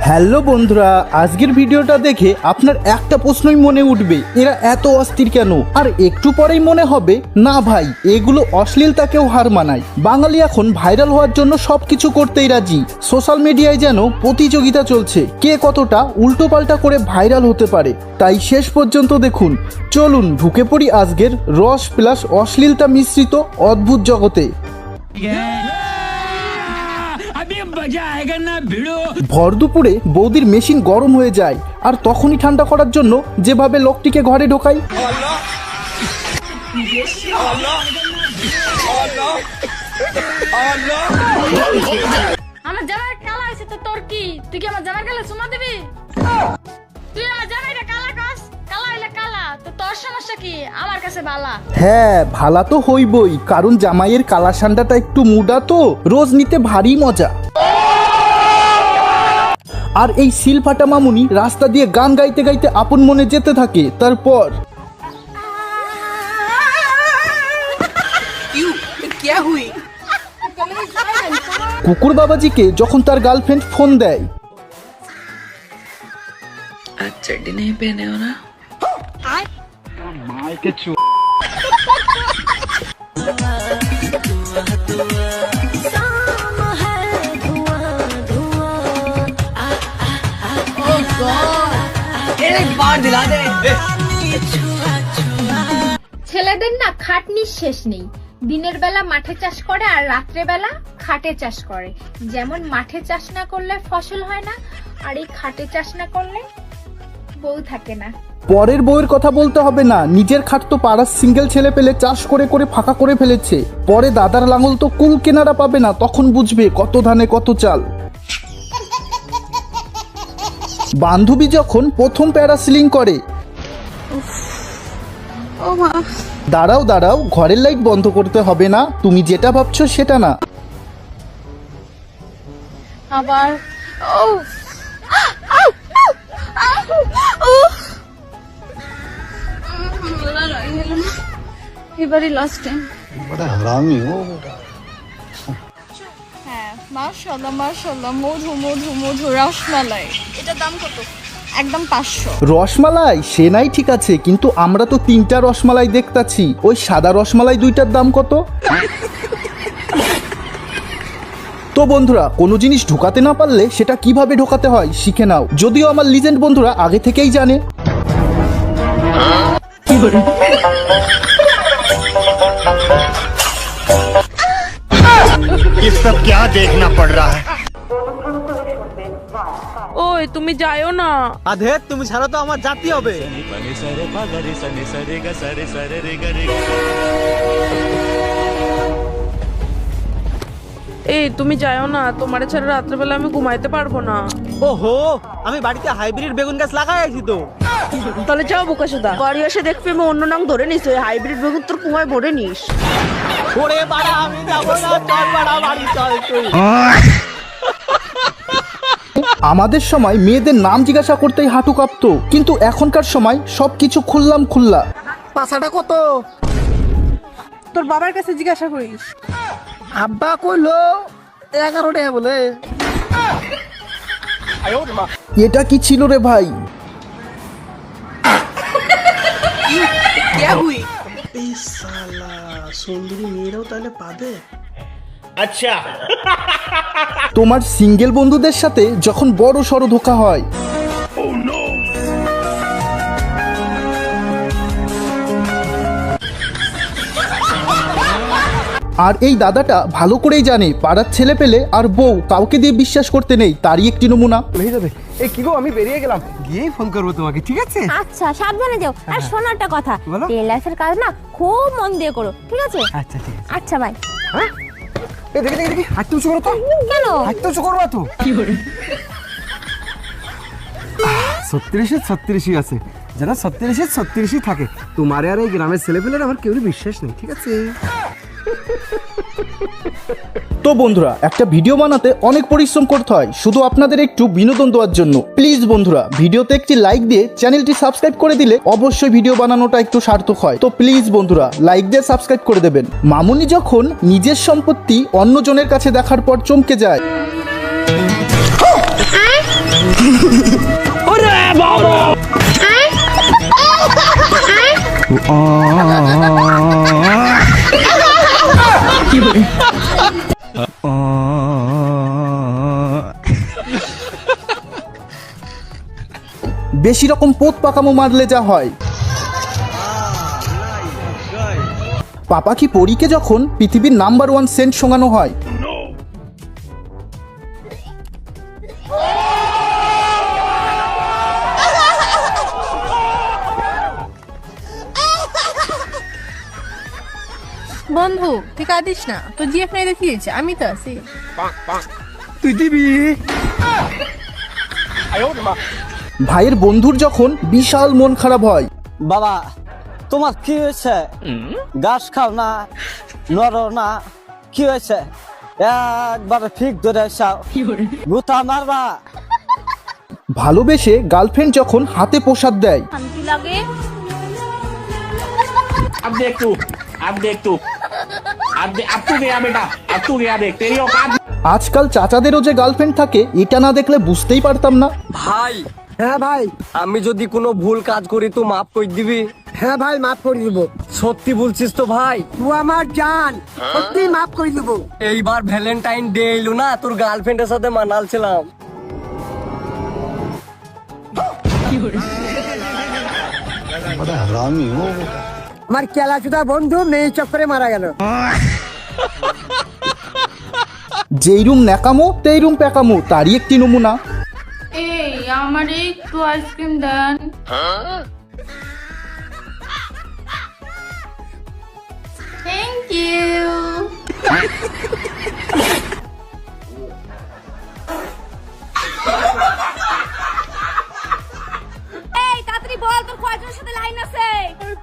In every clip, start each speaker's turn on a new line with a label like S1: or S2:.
S1: Hello বন্ধুরা, আজকের ভিডিওটা দেখে আপনার একটা প্রশ্নই মনে উঠবে, এরা এত অস্থির কেন? আর একটু পরেই মনে হবে না ভাই, এগুলো অশ্লীলতাকেও হার মানায়। বাঙালি এখন ভাইরাল হওয়ার জন্য সবকিছু করতেই রাজি। সোশ্যাল মিডিয়ায় যেন প্রতিযোগিতা চলছে, কে কতটা উল্টোপাল্টা করে ভাইরাল হতে পারে। তাই শেষ পর্যন্ত দেখুন। চলুন ঢুকে পড়ি আজকের রস প্লাস অশ্লীলতা মিশ্রিত অদ্ভুত জগতে। ভর দুপুরে বৌদির মেশিন গরম হয়ে যায়, আর তখনই ঠান্ডা করার জন্য যেভাবে লোকটিকে ঘরে ঢোকায়।
S2: আমার জামাই কালা আছে তো তোর কি? তুই কি আমার জামাই কালা চুমা দিবি? তুই আমার জামাইটা কালা কাস, কালা হইলে কালা, তো তোর সমস্যা কি? আমার কাছে বালা।
S1: হ্যাঁ, ভালা তো হইবই, কারণ জামাইয়ের কালা সান্ডাটা একটু মুডা তো, রোজ নিতে ভারী মজা। আর এই শিলফাটা মামুনি রাস্তা দিয়ে গান গাইতে গাইতে আপন মনে যেতে থাকে। তারপর কুকুর বাবাজিকে যখন তার গার্লফ্রেন্ড ফোন দেয়,
S3: आज चड्डी नहीं पहने हो ना?
S2: ছেলেদের না খাটনির শেষ নেই। দিনের বেলা মাঠে চাষ করে আর রাত্রে বেলা খাটে চাষ করে। যেমন মাঠে চাষ না করলে ফসল হয় না, আর এই খাটে চাষ না করলে বউ থাকে না।
S1: পরের বউয়ের কথা বলতে হবে না, নিজের খাট তো পাড়ার সিঙ্গেল ছেলে পেলে চাষ করে করে ফাঁকা করে ফেলেছে। পরে দাদার লাঙল তো কুল কেনারা পাবে না, তখন বুঝবে কত ধানে কত চাল। বান্ধবী যখন প্রথম প্যারাসিলিং করে, দাঁড়াও দাঁড়াও, ঘরের লাইট বন্ধ করতে হবে না, তুমি যেটা ভাবছো সেটা না।
S2: আবার এবারে লাস্ট টাইম।
S4: बड़ा हरामी हो बेटा।
S2: হ্যাঁ, মাশাআল্লাহ মাশাআল্লাহ, মধু মধু মধু রসমালাই। এটার দাম কত? একদম 500।
S1: রসমালাই সে নাই ঠিক আছে, কিন্তু আমরা তো 3টা রসমালাই দেখতাছি, ওই সাদা রসমালাই 2টার দাম কত? তো বন্ধুরা, কোনো জিনিস ঢোকাতে না পারলে সেটা কিভাবে ঢোকাতে হয় শিখে নাও। যদিও আমার লিজেন্ড বন্ধুরা আগে থেকেই জানে।
S5: ये सब क्या देखना पड़ रहा है?
S3: ওই তুমি যাইও না।
S6: আধে তুমি ছাড়া তো আমার জাতি হবে।
S3: এই তুমি যাইও না, তোমার ছাড়া রাত্রেবেলা আমি ঘুমাইতে পারবো না।
S6: ওহো, আমি বাড়িতে হাইব্রিড বেগুন গাছ লাগাই আছি তো।
S3: তাহলে যাও বোকাসোদা, বাড়ি এসে দেখবি আমি অন্য নাম ধরে নিস, ওই হাইব্রিড বেগুন তোর কুমায় ভরে নিস।
S6: ওরে বাড়া, আমি যাবো না, চল বাড়া বাড়ি চল তুই।
S1: আমাদের সময় মেয়েদের নাম জিজ্ঞাসা করতেই হাঁটু কাঁপতো, কিন্তু এখনকার সময় সবকিছু খুললাম খুল্লা।
S6: পাছাটা কত?
S3: তোর বাবার কাছে জিজ্ঞাসা করিস।
S6: আব্বা কইলো 11 টাকা বলে।
S1: এটা কি ছিল রে ভাই?
S6: এই শালা সুন্দরী মেয়েরাও তাহলে পাবে?
S1: তোমার সিঙ্গেল বন্ধুদের সাথে যখন বড় সড়ো ধোঁকা হয়, আর এই দাদাটা ভালো করেই জানে পাড়ার ছেলে পেলে আর বউ কাউকে দিয়ে বিশ্বাস করতে নেই, তারই একটি নমুনা।
S6: হয়ে যাবে। এই কি গো, আমি বেরিয়ে গেলাম, গিয়েই ফোন করবো তোমাকে, ঠিক আছে?
S7: আচ্ছা, সাবধানে যাও। আর শোনো একটা কথা,
S6: বলো।
S7: টেলার্সের কাজ না খুব মন দিয়ে করো, ঠিক আছে?
S6: আচ্ছা ঠিক আছে।
S7: আচ্ছা ভাই।
S6: হ্যাঁ, এই দেখি দেখি দেখি, হাঁটতে উঁচু করো তো।
S7: কেন?
S6: হাঁটতে উঁচু করবা তো। 36 আছে, যারা 36 থাকে, তোমার আর এই গ্রামের ছেলেপেলের আমার কেউ বিশ্বাস নেই, ঠিক আছে?
S1: তো বন্ধুরা, একটা ভিডিও বানাতে অনেক পরিশ্রম করতে হয় শুধু আপনাদের একটু বিনোদন দেওয়ার জন্য। প্লিজ বন্ধুরা, ভিডিওতে একটি লাইক দিয়ে চ্যানেলটি সাবস্ক্রাইব করে দিলে অবশ্যই ভিডিও বানানোটা একটু সার্থক হয়। তো প্লিজ বন্ধুরা, লাইক দিয়ে সাবস্ক্রাইব করে দেবেন। মামুনি যখন নিজের সম্পত্তি অন্যজনের কাছে দেখার পর চমকে যায়। বেশি রকম পোত পাকামো মারলে যা হয়। পাপা কি পরীকে যখন পৃথিবীর নাম্বার 1 সেন্ট শোনানো হয়,
S8: বন্ধু তুই কাঁদিস না, তো জিএফ নাই দেখিয়েছে, আমি তো আছি।
S6: তুই দিবি?
S1: ভাইয়ের বন্ধুর যখন বিশাল মন খারাপ হয়,
S9: বাবা তোমার কি হয়েছে? ঘাস খাও না, নড়ো না, কি হয়েছে? একবার ঠিক ধরে এসাও, গুতা মারবা।
S1: ভালোবেসে গার্লফ্রেন্ড যখন হাতে প্রসাদ দেয়,
S7: শান্তি লাগে।
S10: अब देख तू अब तू गया बेटा, अब तू गया, देख तेरी औकात।
S1: আজকাল চাচাদেরও যে গার্লফ্রেন্ড থাকে এটা না দেখলে বুঝতেই পারতাম না।
S6: ভাই, হ্যাঁ ভাই, আমি যদি কোনো ভুল কাজ করি তো মাফ করে দিবি? হ্যাঁ ভাই, মাফ করে দিব। সত্যি বলছিস তো ভাই? তুই আমার জান, সত্যি মাফ করে দিব। এইবার ভ্যালেন্টাইন ডে এলো না, তোর গার্লফ্রেন্ডের সাথে মানালছিলাম।
S4: बड़ा हरामी हो बेटा।
S6: আমার কেলাচুদা বন্ধু মেয়ে চক্করে মারা গেল।
S1: যেই রুম ন্যাকামো তেই রুম প্যাকামো, তারই একটি নমুনা।
S2: এই আমার একটু আইসক্রিম দেন। Thank you.
S7: এই তাড়াতাড়ি বল তোর কয়জনের সাথে লাইন আছে?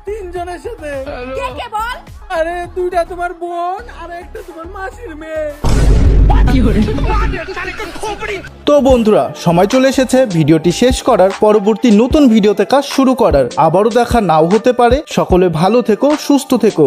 S8: 3 জনের সাথে।
S7: কে কে বল?
S8: আরে 2টা তোমার বোন আর একটা তোমার মাসির মেয়ে।
S1: তো বন্ধুরা, সময় চলে এসেছে ভিডিওটি শেষ করার, পরবর্তী নতুন ভিডিওতে কাজ শুরু করার। আবারও দেখা নাও হতে পারে। সকলে ভালো থেকো, সুস্থ থেকো।